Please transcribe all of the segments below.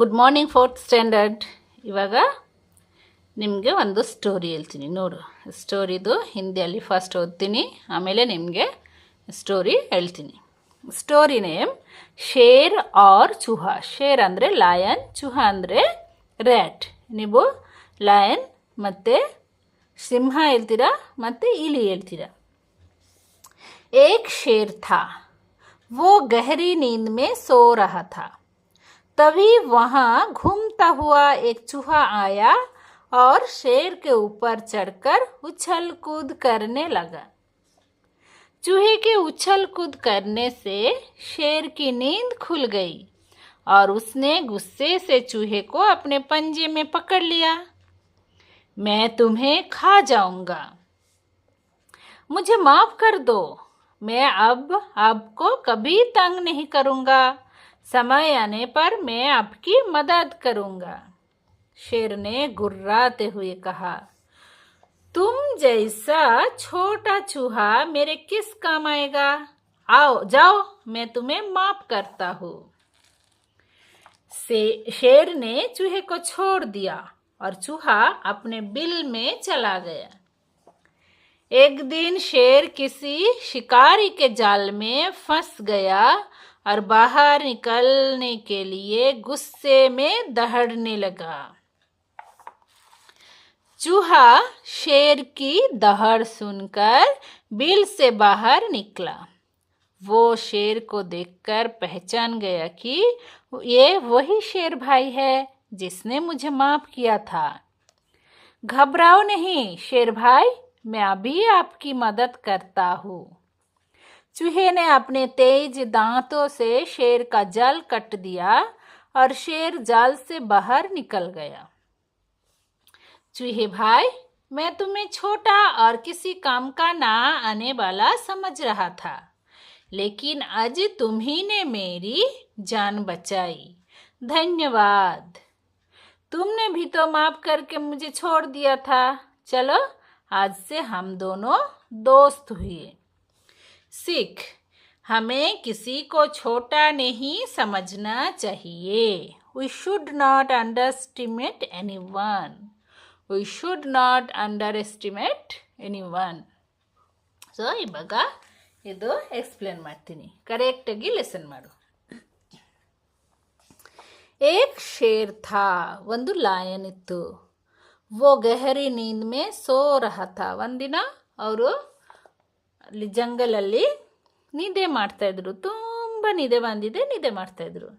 Good morning fourth standard. ಇವಾಗ ನಿಮಗೆ ಒಂದು ಸ್ಟೋರಿ ಹೇಳ್ತೀನಿ ನೋಡು. ಸ್ಟೋರಿದು ಹಿಂದಿಯಲ್ಲಿ ಫಸ್ಟ್ ಓದ್ತೀನಿ, ಆಮೇಲೆ ನಿಮಗೆ ಸ್ಟೋರಿ ಹೇಳ್ತೀನಿ. ಸ್ಟೋರಿ ನೇಮ್ ಶೇರ್ ಆರ್ ಚೂಹಾ. ಶೇರ್ ಅಂದರೆ ಲಯನ್, ಚೂಹಾ ಅಂದರೆ ರ್ಯಾಟ್. ನೀವು ಲಯನ್ ಮತ್ತು ಸಿಂಹ ಹೇಳ್ತೀರಾ ಮತ್ತು ಇಲಿ ಹೇಳ್ತೀರಾ. एक शेर था, वो गहरी नींद में सो रहा था. तभी वहाँ घूमता हुआ एक चूहा आया और शेर के ऊपर चढ़कर उछल कूद करने लगा. चूहे के उछल कूद करने से शेर की नींद खुल गई और उसने गुस्से से चूहे को अपने पंजे में पकड़ लिया. मैं तुम्हें खा जाऊंगा, मुझे माफ कर दो, मैं अब आपको कभी तंग नहीं करूँगा, समय आने पर मैं आपकी मदद करूँगा. शेर ने गुर्राते हुए कहा, तुम जैसा छोटा चूहा मेरे किस काम आएगा? आओ जाओ, मैं तुम्हें माफ करता हूँ. शेर ने चूहे को छोड़ दिया और चूहा अपने बिल में चला गया. एक दिन शेर किसी शिकारी के जाल में फंस गया और बाहर निकलने के लिए गुस्से में दहाड़ने लगा. चूहा शेर की दहाड़ सुनकर बिल से बाहर निकला. वो शेर को देखकर पहचान गया कि ये वही शेर भाई है जिसने मुझे माफ किया था. घबराओ नहीं शेर भाई, मैं अभी आपकी मदद करता हूँ. चूहे ने अपने तेज दांतों से शेर का जाल कट दिया और शेर जाल से बाहर निकल गया. चूहे भाई, मैं तुम्हें छोटा और किसी काम का ना आने वाला समझ रहा था, लेकिन आज तुम ही ने मेरी जान बचाई. धन्यवाद. तुमने भी तो माफ करके मुझे छोड़ दिया था. चलो आज से हम दोनों दोस्त हुए. सीख, हमें किसी को छोटा नहीं समझना चाहिए. We should not underestimate anyone. We should not underestimate anyone. So ಇವಾಗ ಇದು ಎಕ್ಸ್ಪ್ಲೇನ್ ಮಾಡ್ತೀನಿ, ಕರೆಕ್ಟಾಗಿ ಲೆಸನ್ ಮಾಡು. ಏಕ್ ಶೇರ್ ಥಾ, ಒಂದು ಲಾಯನ್ ಇತ್ತು. वो गहरी नींद में सो रहा था. ಒಂದಿನ ಅವರು ಅಲ್ಲಿ ಜಂಗಲಲ್ಲಿ ನಿದ್ದೆ ಮಾಡ್ತಾಯಿದ್ರು, ತುಂಬ ನಿದ್ದೆ ಬಂದಿದೆ, ನಿದ್ದೆ ಮಾಡ್ತಾಯಿದ್ರು.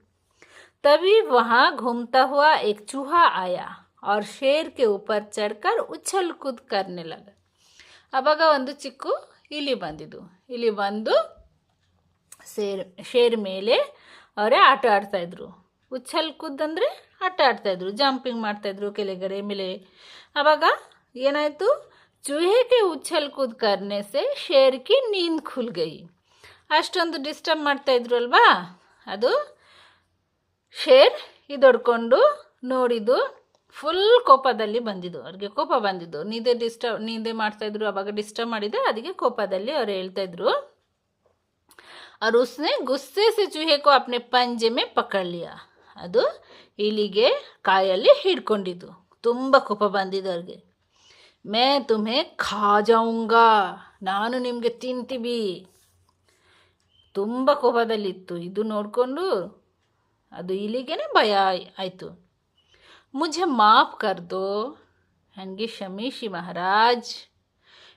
तभी वहाँ घूमता हुआ एक चूहा आया और शेर के ऊपर चढ़कर उछल कूद करने लगा. ಆವಾಗ ಒಂದು ಚಿಕ್ಕ ಇಲಿ ಬಂದಿದ್ದು. ಇಲಿ ಬಂದು ಶೇರ್ ಮೇಲೆ ಅವರೇ ಆಟ ಆಡ್ತಾಯಿದ್ರು. ಉಚ್ಛಲ್ ಕುದ್ ಅಂದರೆ ಆಟ ಆಡ್ತಾಯಿದ್ರು, ಜಂಪಿಂಗ್ ಮಾಡ್ತಾಯಿದ್ರು ಕೆಳಗಡೆ ಮೇಲೆ. ಆವಾಗ ಏನಾಯಿತು, ಚೂಹೆಗೆ ಉಚ್ಛಲ್ ಕೂದ್ ಕರ್ನೆ ಸೆ ಶೇರ್ ಕಿ ನೀಂದ್ ಖುಲ್ ಗೈ. ಅಷ್ಟೊಂದು ಡಿಸ್ಟರ್ಬ್ ಮಾಡ್ತಾಯಿದ್ರು ಅಲ್ವಾ, ಅದು ಶೇರ್ ಇದೊಡ್ಕೊಂಡು ನೋಡಿದ್ದು, ಫುಲ್ ಕೋಪದಲ್ಲಿ ಬಂದಿದ್ದು. ಅವ್ರಿಗೆ ಕೋಪ ಬಂದಿದ್ದು, ನಿದ್ದೆ ಮಾಡ್ತಾಯಿದ್ರು, ಆವಾಗ ಡಿಸ್ಟರ್ಬ್ ಮಾಡಿದೆ, ಅದಕ್ಕೆ ಕೋಪದಲ್ಲಿ ಅವ್ರು ಹೇಳ್ತಾಯಿದ್ರು. और उसने गुस्से से चूहे को अपने पंजे में पकड़ लिया. ಅದು ಇಲಿಗೆ ಕಾಯಲ್ಲಿ ಹಿಡ್ಕೊಂಡಿದ್ದು, ತುಂಬ ಕೋಪ ಬಂದಿದ್ದು ಅವ್ರಿಗೆ. ಮೇ ತುಮೆ ಖಾ ಜಾऊंगा, ನಾನು ನಿಮಗೆ ತಿಂತೀವಿ. ತುಂಬ ಕೋಪದಲ್ಲಿತ್ತು. ಇದು ನೋಡಿಕೊಂಡು ಅದು ಇಲಿಗೆನೆ ಭಯ ಆಯಿತು. ಮುझे ಮಾಫ್ ಕರ್ ದೋ, ನನಗೆ ಕ್ಷಮಿಸಿ ಮಹಾರಾಜ್.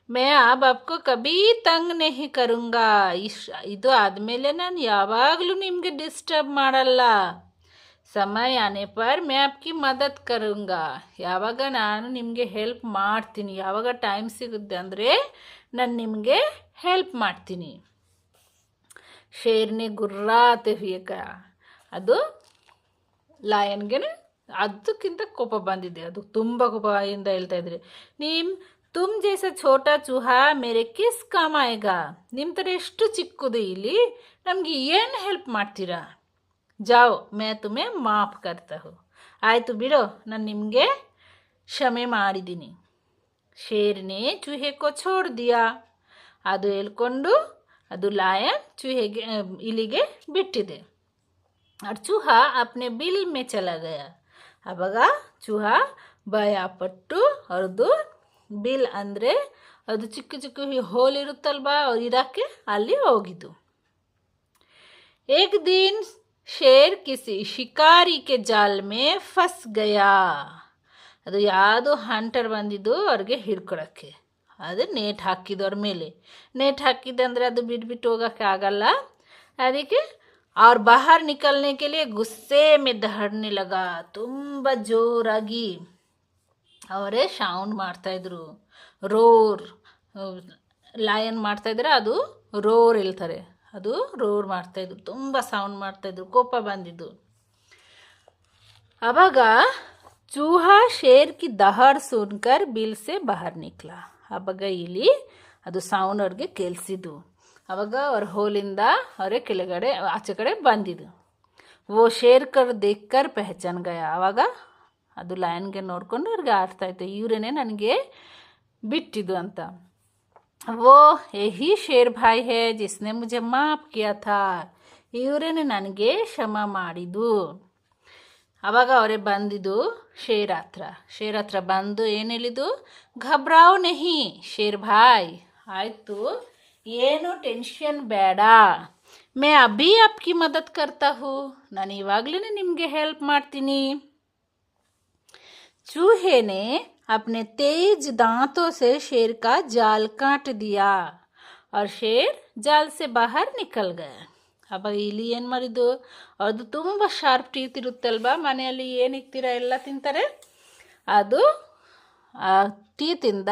मैं अब आपको कभी तंग नहीं करूँगा. ಇದು ಆದಮೇಲೆ ನಾನು ಯಾವಾಗಲೂ ನಿಮಗೆ ಡಿಸ್ಟರ್ಬ್ ಮಾಡಲ್ಲ. ಸಮಯ ಆನೆ ಪರ್ ಮೈ ಆಪ್ಕಿ ಮದದ್ ಕरूँगा. ಯಾವಾಗ ನಾನು ನಿಮಗೆ ಹೆಲ್ಪ್ ಮಾಡ್ತೀನಿ, ಯಾವಾಗ ಟೈಮ್ ಸಿಗುತ್ತೆ ಅಂದರೆ ನಾನು ನಿಮಗೆ ಹೆಲ್ಪ್ ಮಾಡ್ತೀನಿ. ಶೇರ್ನೆ ಗುರ್ರಾತೆ ಹುಯೆ ಕಹಾ. ಅದು ಲಾಯನ್ಗೆ ಅದಕ್ಕಿಂತ ಕೋಪ ಬಂದಿದೆ, ಅದು ತುಂಬ ಕೋಪದಿಂದ ಹೇಳ್ತಾ ಇದ್ರೆ, ತುಮ್ ಜೈಸ ಛೋಟಾ ಚೂಹಾ ಮೇರೆ ಕಿಸ್ ಕಾಮ್ ಆಯೇಗಾ. ನಿಮ್ಮ ಥರ ಎಷ್ಟು ಚಿಕ್ಕದು ಇಲ್ಲಿ, ನಮಗೆ ಏನು ಹೆಲ್ಪ್ ಮಾಡ್ತೀರಾ? ಜಾओ ಮೇ ತುಮೆ ಮಾಫ್ ಕರ್ತಾ ಹೂ. ಆಯಿತು ಬಿಡೋ, ನಾನು ನಿಮಗೆ ಕ್ಷಮೆ ಮಾಡಿದ್ದೀನಿ. ಶೇರ್ನೆ ಚೂಹೆ ಕೋ ಛೋಡ್ ದಿಯಾ. ಅದು ಹೇಳ್ಕೊಂಡು ಅದು ಲಾಯನ್ ಇಲಿಗೆ ಬಿಟ್ಟಿದೆ. और चूहा अपने बिल में चला गया. ಅವಾಗ ಚೂಹ ಭಯ ಪಟ್ಟು ಅವ್ರದ್ದು ಬಿಲ್ ಅಂದರೆ ಅದು ಚಿಕ್ಕ ಚಿಕ್ಕ ಹೋಲ್ ಇರುತ್ತಲ್ವಾ ಅವ್ರು ಇರೋಕ್ಕೆ ಅಲ್ಲಿ ಹೋಗಿದ್ದು. एक दिन शेर किसी शिकारी के जाल में फंस गया. ಅದು ಯಾವುದೋ ಹಂಟರ್ ಬಂದಿದ್ದು ಅವ್ರಿಗೆ ಹಿಡ್ಕೊಳಕ್ಕೆ. ಅದು ನೇಟ್ ಹಾಕಿದ್ದು ಅವ್ರ ಮೇಲೆ. ನೇಟ್ ಹಾಕಿದ್ದಂದರೆ ಅದು ಬಿಟ್ಬಿಟ್ಟು ಹೋಗೋಕ್ಕೆ ಆಗಲ್ಲ. ಅದಕ್ಕೆ और बाहर निकलने के लिए गुस्से में दहाड़ने लगा. ತುಂಬ ಜೋರಾಗಿ ಅವರೇ ಸೌಂಡ್ ಮಾಡ್ತಾಯಿದ್ರು. ರೋರ್ ಲಯನ್ ಮಾಡ್ತಾಯಿದ್ರೆ ಅದು ರೋರ್ ಹೇಳ್ತಾರೆ. ಅದು ರೋರ್ ಮಾಡ್ತಾಯಿದ್ರು, ತುಂಬ ಸೌಂಡ್ ಮಾಡ್ತಾಯಿದ್ರು, ಕೋಪ ಬಂದಿದ್ದು. ಆವಾಗ ಚೂಹಾ ಶೇರ್ ಕಿ ದಹಡ್ ಸುನ್ಕರ್ ಬಿಲ್ ಸೆ ಬಾಹರ್ ನಿಕ್ಲಾ. ಆವಾಗ ಇಲ್ಲಿ ಅದು ಸೌಂಡ್ ಅವ್ರಿಗೆ ಕೇಳಿಸಿದ್ದು. ಆವಾಗ ಅವ್ರ ಹೋಲಿಂದ ಅವರೇ ಕೆಳಗಡೆ ಆಚೆ ಕಡೆ ಬಂದಿದ್ದು. ಓ ಶೇರ್ ಕರ್ ದೇಖ್ಕರ್ ಪೆಹಚಾನ್ ಗಯ. ಆವಾಗ ಅದು ಲಯನ್ಗೆ ನೋಡಿಕೊಂಡು ಅವ್ರಿಗೆ ಆಡ್ತಾಯಿತ್ತು, ಇವರೇನೆ ನನಗೆ ಬಿಟ್ಟಿದ್ದು ಅಂತ. वो यही शेर भाई है जिसने मुझे माफ़ किया था. ಇವರೇನೆ ನನಗೆ ಕ್ಷಮ ಮಾಡಿದ್ದು. ಆವಾಗ ಅವರೇ ಬಂದಿದ್ದು ಶೇರ್ ಹತ್ರ ಬಂದು ಏನು ಹೇಳಿದ್ದು, ಘಬ್ರಾವ್ ನೆಹಿ ಶೇರ್ ಭಾಯ್, ಆಯಿತು ಏನು ಟೆನ್ಷನ್ ಬೇಡ, ಮೇ ಅಭಿ ಆಪ್ಕಿ ಮದದ್ ಕರ್ತಾ ಹೂ, ನಾನು ಇವಾಗಲೇ ನಿಮಗೆ ಹೆಲ್ಪ್ ಮಾಡ್ತೀನಿ. चूहे ने अपने तेज दांतों से शेर का जाल काट दिया और शेर जाल से बाहर निकल गया. ಅವಾಗ ಇಲ್ಲಿ ಏನು ಮಾಡಿದ್ದು, ಅದು ತುಂಬ ಶಾರ್ಪ್ ಟೀತ್ ಇರುತ್ತಲ್ವ, ಮನೆಯಲ್ಲಿ ಏನು ಇಕ್ತೀರ ಎಲ್ಲ ತಿಂತಾರೆ, ಅದು ಆ ಟೀತಿಂದ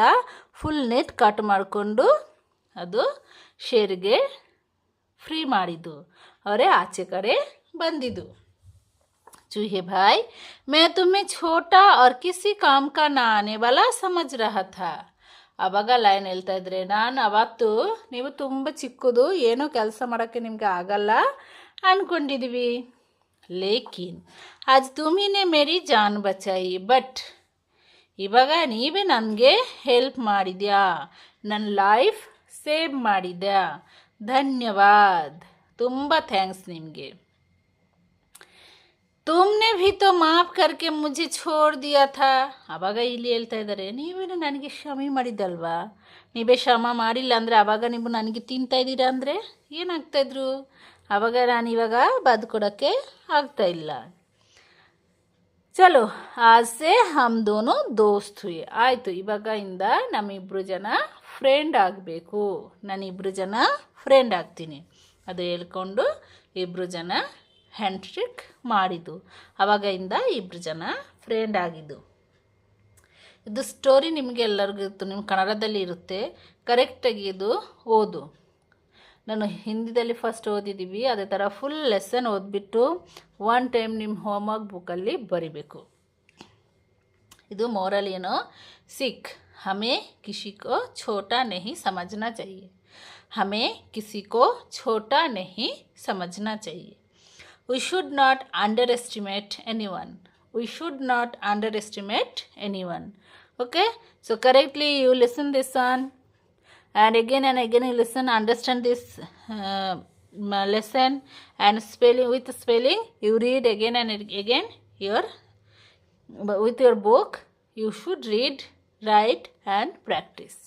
ಫುಲ್ ನೆಟ್ ಕಟ್ ಮಾಡಿಕೊಂಡು ಅದು ಶೇರ್ಗೆ ಫ್ರೀ ಮಾಡಿದ್ದು. ಅವರೇ ಆಚೆ ಕಡೆ ಬಂದಿದ್ದು. चूहे भाई मैं तुम्हें छोटा और किसी काम का ना आने वाला समझ रहा था. ಆವಾಗ ಲೈನ್ ಹೇಳ್ತಾ ಇದ್ರೆ, ನಾನು ಅವತ್ತು ನೀವು ತುಂಬ ಚಿಕ್ಕದು, ಏನೋ ಕೆಲಸ ಮಾಡೋಕ್ಕೆ ನಿಮಗೆ ಆಗಲ್ಲ ಅಂದ್ಕೊಂಡಿದ್ವಿ. ಲೇಕಿನ್ ಆಜ್ ತುಮಿನೇ ಮೇರಿ ಜಾನ್ ಬಚಾಯಿ. ಬಟ್ ಇವಾಗ ನೀವೇ ನನಗೆ ಹೆಲ್ಪ್ ಮಾಡಿದ್ಯಾ, ನನ್ನ ಲೈಫ್ ಸೇವ್ ಮಾಡಿದ್ಯಾ, ಧನ್ಯವಾದ, ತುಂಬ ಥ್ಯಾಂಕ್ಸ್ ನಿಮಗೆ. ತುಮ್ನೆ ಭೀ ತೋ ಮಾಫ್ ಕರ್ಕೆ ಮುझे छोड़ दिया था. ಆವಾಗ ಇಲ್ಲಿ ಹೇಳ್ತಾ ಇದ್ದಾರೆ, ನೀವೇನು ನನಗೆ ಕ್ಷಮೆ ಮಾಡಿದ್ದಲ್ವಾ, ನೀವೇ ಕ್ಷಮ ಮಾಡಿಲ್ಲ ಅಂದರೆ ಆವಾಗ ನೀವು ನನಗೆ ತಿಂತಾ ಇದ್ದೀರಾ ಅಂದರೆ ಏನಾಗ್ತಾಯಿದ್ರು, ಆವಾಗ ನಾನು ಇವಾಗ ಬದುಕೊಡೋಕ್ಕೆ ಆಗ್ತಾಯಿಲ್ಲ. ಚಲೋ ಆಸೆ ಹಮ್ ದೋನೋ ದೋಸ್ತ್ ಹುಯೆ. ಆಯಿತು ಇವಾಗ ಇಂದ ನಮ್ಮಿಬ್ಬರು ಜನ ಫ್ರೆಂಡ್ ಆಗಬೇಕು, ನಾನಿಬ್ಬರು ಜನ ಫ್ರೆಂಡ್ ಆಗ್ತೀನಿ. ಅದು ಹೇಳ್ಕೊಂಡು ಇಬ್ಬರು ಜನ ಹ್ಯಾಂಡ್ಶೇಕ್ ಮಾಡಿದ್ದು. ಆವಾಗ ಇಂದ ಇಬ್ಬರು ಜನ ಫ್ರೆಂಡ್ ಆಗಿದ್ದು. ಇದು ಸ್ಟೋರಿ ನಿಮಗೆ ಎಲ್ಲರಿಗೂ ಇತ್ತು, ನಿಮ್ಮ ಕನ್ನಡದಲ್ಲಿ ಇರುತ್ತೆ, ಕರೆಕ್ಟಾಗಿ ಇದು ಓದು. ನಾನು ಹಿಂದಿದಲ್ಲಿ ಫಸ್ಟ್ ಓದಿದ್ದೀವಿ, ಅದೇ ಥರ ಫುಲ್ ಲೆಸನ್ ಓದ್ಬಿಟ್ಟು ಒನ್ ಟೈಮ್ ನಿಮ್ಮ ಹೋಮ್ವರ್ಕ್ ಬುಕ್ಕಲ್ಲಿ ಬರಿಬೇಕು. ಇದು ಮೋರಲ್ ಏನೋ, ಸಿಖ್ ಹಮೇ ಕಿಸಿ ಕೋ ಛೋಟಾ ನಹಿ ಸಮಜ್ನಾ चाहिए. ಹಮೇ ಕಿಸಿ ಕೋ ಛೋಟಾ ನಹಿ ಸಮಜ್ನಾ चाहिए. We should not underestimate anyone. We should not underestimate anyone. Okay? So correctly you listen this one. And again you listen, understand this lesson, and spelling, with spelling you read again and again with your book. You should read, write and practice.